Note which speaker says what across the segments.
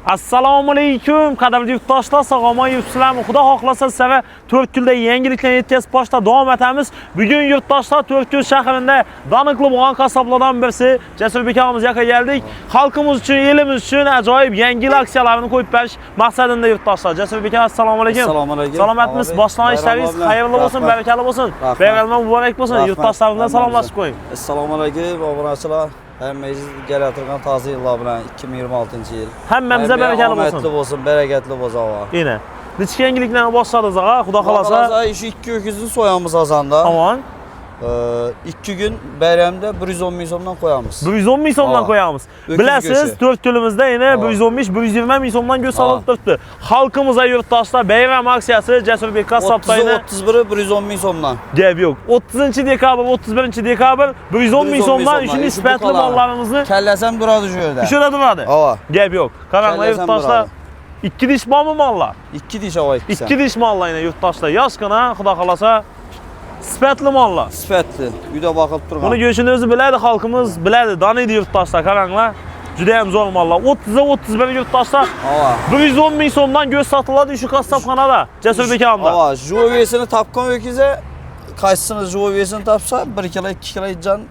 Speaker 1: Assalomu alaykum, qadrli yurtdoshlar, sog'lom yuribsizlarmi? Xudo xohlasa sizlarga 4 kunda yangiliklarni yetkazib boshda davom etamiz. Bugun yurtdoshlar 4 kun shahrida daniqli bo'lgan qassoblardan birisi Jasurbek akamiz yoqqa keldik. Xalqimiz uchun, elimiz uchun ajoyib yangi aksiyalarni qo'yib berish maqsadida yurtdoshlar. Jasurbek aka, assalomu alaykum.
Speaker 2: Assalomu alaykum.
Speaker 1: Salomatmisiz? Boshlanishlaringiz xayrli bo'lsin, barakali bo'lsin. Bayramlar muborak bo'lsin. Yurtdoshlar bilan salomlashib qo'ying.
Speaker 2: Assalomu alaykum, obunachilar. Hammangiz kelayotgan toza yillar bilan 2026-yil.
Speaker 1: Hammamizga barakali bo'lsin.
Speaker 2: Omadli bo'lsin, barakatli bo'lsin.
Speaker 1: Ina. Necha yangiliklarni boshladiz, ağa? Xudo xolasa.
Speaker 2: Shu 2 öküzni so'yamiz azanda.
Speaker 1: Tamam.
Speaker 2: 2 gün bayramda 110 ming so'mdan qo'yamiz.
Speaker 1: 110 ming so'mdan qo'yamiz. Bilasiz, 4 kunimizda yana 115 120 ming so'mdan go'sht olib turibdi. Xalqimizga yurtdoshlar bayram aksiyasi Jasurbek qassobdayni
Speaker 2: 31 110 ming so'mdan.
Speaker 1: Gap yo'q. 30-dekabr, 31-dekabr 110 ming so'mdan uchun nisbatli mollarimizni
Speaker 2: kallasam turadi shu yerda.
Speaker 1: Shuna turadi. Gap yo'q. Qaranglar yurtdoshlar. 2 dish bormi mollar?
Speaker 2: 2 dish avay.
Speaker 1: 2 dish mollarni yurtdoshlar. Yoshgina, xudo xolasa sifatli mollar.
Speaker 2: Sifatli. Uyda boqib turgan.
Speaker 1: Buni go'shini o'zi biladi, xalqimiz biladi. Daniydi yurtdoshlar, qaranglar. Juda ham zo'r mollar. 30-31 yurtdoshlar. 110 ming so'mdan go'sht sotiladi shu qassobxonada. Jasurbek akamda.
Speaker 2: Juvesini topgan o'kiza, qaysini juvesini topsa 1 kilo 2 kilo jon.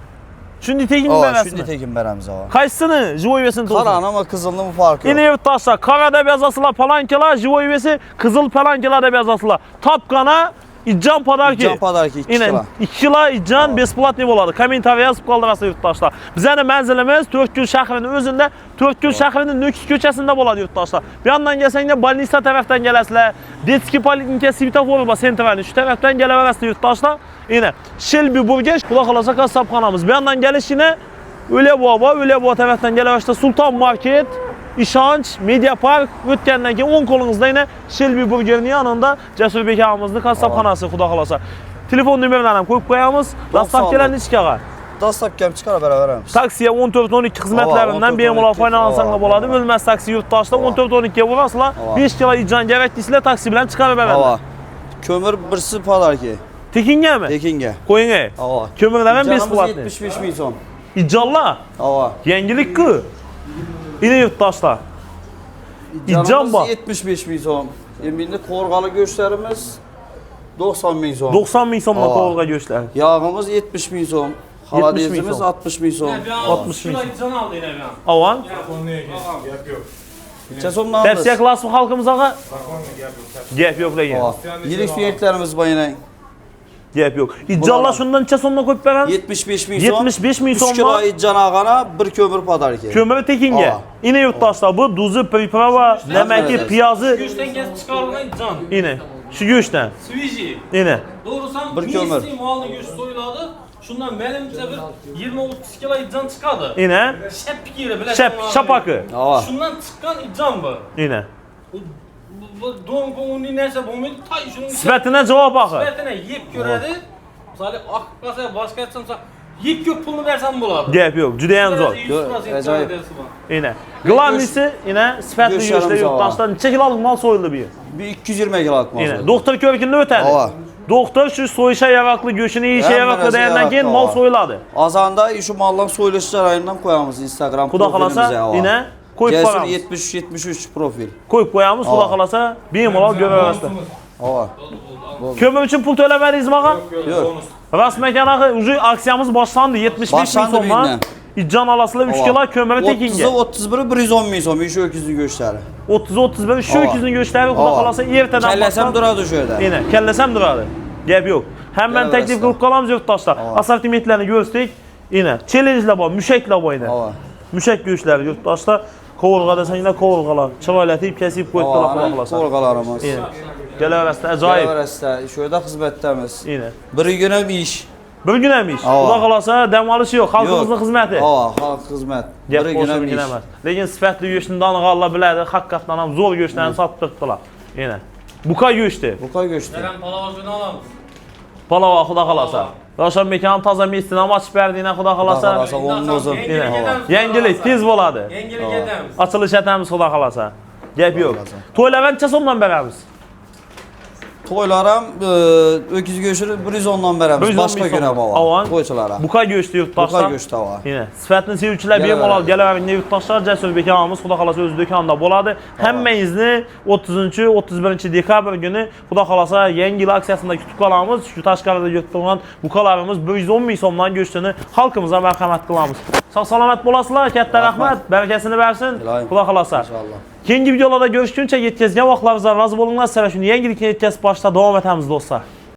Speaker 1: Shunday tekin berasizmi?
Speaker 2: Shunday tekin beramiz.
Speaker 1: Qaysini juvesini to'g'ri.
Speaker 2: Qara ama qizilni bu farqi yo'q.
Speaker 1: Yine yurtdoshlar, qora deb yozasizlar, palankalar, juvesi, qizil palankalar deb yozasizlar. Topgana İccan padarki.
Speaker 2: İccan padarki 2 kilo.
Speaker 1: 2 kilo iccan besplatni bo'ladi. Kommentariy yozib qoldirasiz yurtdoshlar. Bizning manzilimiz 4 kun shahrining o'zida, 4 kun shahrining Nukus ko'chasida bo'ladi yurtdoshlar. Bu yoqdan kelsanglar Balnista tarafdan kelasizlar. Detskiy poliklinika svetofor bor, sentralni shu tarafdan kelaverasizlar yurtdoshlar. Yine Shelby Burgesh, xudo xolasa qassobxonamiz. Bu yoqdan kelishini O'lebobo tarafdan kelaverishda Sulton Market, İşanç, Media Park o'tgandan keyin 10 qo'lingizda yana Shelby Burgerning yonida Jasurbek akamizning qassobxonasi xudo xolasa. Telefon nomerlarini ham qo'yib qo'yamiz. Dastlabkilar nechkaga?
Speaker 2: Dastlabki ham chiqarib beraveramiz.
Speaker 1: Taksiya 14-12 xizmatlaridan bemalol foydalansangiz bo'ladi. Bo'lmas taksi yurtdoshlar 14-12 ga borasizlar. 5 kilo ijjon kerak deysizlar, taksi bilan chiqarib beradi.
Speaker 2: Ko'mir birsi padarki.
Speaker 1: Tekingami?
Speaker 2: Tekinga.
Speaker 1: Qo'ying. Ko'mirlar ham besplatni.
Speaker 2: 75 ming so'm.
Speaker 1: İcjonlar? Yangilik-ku. Yine yurtdoshlar. İccan bor.
Speaker 2: 75 ming so'm. Endi qo'rg'ali go'shtlarimiz 90 ming so'm.
Speaker 1: 90 ming so'mdan qo'rg'a go'shtlar.
Speaker 2: Yog'imiz 70 ming so'm. Xolodezimiz 60 ming so'm.
Speaker 1: 60 ming. Avan?
Speaker 2: Necha so'mdan olamiz?
Speaker 1: Tavsiya qilasizmi xalqimizga? Gap yo'q lekin.
Speaker 2: Yirik suyaklarimiz bor yana.
Speaker 1: Gap yo'q. İcjonlar shundan necha so'mdan qo'yib beramiz?
Speaker 2: 75 ming so'm.
Speaker 1: 75 ming so'm.
Speaker 2: 3 kilo ijjon olgana 1 ko'mir padarki.
Speaker 1: Ko'miri tekinga. Yine yurtdoshlar bu duzi, priprava, namaki, piyozi.
Speaker 3: Go'shtdan kesib chiqarilgan ijjon.
Speaker 1: Yine shu go'shtdan.
Speaker 3: Sviji.
Speaker 1: Yine.
Speaker 3: Doğrusan
Speaker 2: Bir ko'mir.
Speaker 3: Molni go'sht so'yiladi. Shundan menimcha bir 20-30 kilo ijjon chiqadi.
Speaker 1: Yine.
Speaker 3: Shapkiri bilan.
Speaker 1: Shapaki.
Speaker 3: Shundan chiqqan ijjon bu.
Speaker 1: Yine.
Speaker 3: Bu do'ng-do'ngni narsa bo'lmaydi. Tay shuning
Speaker 1: Sifatine cevap axı.
Speaker 3: sifatini yeb ko'radi. Misol oq qilsa, boshqa aytsam, yeb ko'p pulni bersam bo'ladi.
Speaker 1: Gap yo'q, juda ham zo'r.
Speaker 3: Ajoyib.
Speaker 1: Yine. Glavnisi yine sifatli go'shtlar yurtdoshlar necha kilolik mol so'yildi bu yer?
Speaker 2: Bir 220 kilolik mol.
Speaker 1: Yine. Doktor ko'rikini o'tadi. Doktor şu so'yisha yaroqli go'shtini yeyisha yaroqli degandan keyin mol so'yiladi.
Speaker 2: Azanda shu mollar so'yilish jarayonidan qo'yamiz Instagram
Speaker 1: Xudo xolasa yine qo'yib qo'yamiz.
Speaker 2: 73 profil.
Speaker 1: Qo'yib qo'yamiz, xudo xolasa bemalol ko'raverasizlar. Ko'mir uchun pul to'lamadingizmi ağa?
Speaker 2: Yo'q.
Speaker 1: Rasman kanaqa уже aksiyamiz boshlandi 75 ming so'mdan. İccan alasizlar 3 kilo ko'miri tekinga.
Speaker 2: 31 110 ming so'm shu öküzning go'shtlari.
Speaker 1: 30-31 shu öküzning go'shtlari xudo xolasa ertadan
Speaker 2: kallasam turadi shu yerda.
Speaker 1: Yine kallasam turadi. Gap yo'q. Hamman taklif qilib qolamiz yurtdoshlar. Assortimentlarni ko'rsak, yine challenge'lar bor, mushaklar bor edi. Mushak go'shtlari yurtdoshlar, qovurg'ada sanglar qovurg'alar, chiroylatib kesib qo'yibdilar xudo xolasa.
Speaker 2: Qovurg'alarimiz.
Speaker 1: Kelaverasizlar, ajoyib.
Speaker 2: Kelaverasizlar, shu yerda xizmatdamiz.
Speaker 1: Yine.
Speaker 2: Bir kun ham ish.
Speaker 1: Bir kun ham ish. Xudo xolasa dam olish yo'q, xalqimizning xizmati.
Speaker 2: Xalq xizmat.
Speaker 1: Bir kun ham ish. Lekin sifatli go'shtni doniqonlar biladi, haqiqatan ham zo'r go'shtlarni sotib turibdilar. Yine. Buqa go'shti.
Speaker 2: Buqa go'shti.
Speaker 3: Yaram palovasini olamiz.
Speaker 1: Palova xudo xolasa. Roshan mekan toza mestini ham ochib berdinglar xudo xolasa. Yangilik tez bo'ladi.
Speaker 3: Yangilik etamiz.
Speaker 1: Ochilish etamiz xudo xolasa. Gap yo'q. To'ylar necha so'mdan beramiz?
Speaker 2: To'ylar ham öküz go'shini 110 dan beramiz.
Speaker 1: 110
Speaker 2: Boshqa
Speaker 1: ming
Speaker 2: kuna
Speaker 1: so'm.
Speaker 2: bor.
Speaker 1: Avan.
Speaker 2: To'ychilar ham.
Speaker 1: Buqa go'shti yurtdoshlar.
Speaker 2: Buqa go'shti bor.
Speaker 1: Yine sifatini sevuvchilar bemalol Galavergin yurtdoshlar Jasurbek amamiz xudo xolasa o'z do'konida bo'ladi. Hammangizni 30-31 dekabr kuni xudo xolasa yangi yil aksiyasida kutib qolamiz. Shu tashqarida yurtgan buqalarimiz 110 ming so'mdan go'shtini xalqimizga marhamat qilamiz. Sog' salomat bo'lasizlar. Katta rahmat. Barakasini bersin. Xudo xolasa.
Speaker 2: İnşallah.
Speaker 1: Keyingi videolarda görüşguncha yetkazgan vaqtlaringizdan rozi bo'linglar. Sizlarga shuni yangilikni yetkazib borishda davom etamiz do'stlar.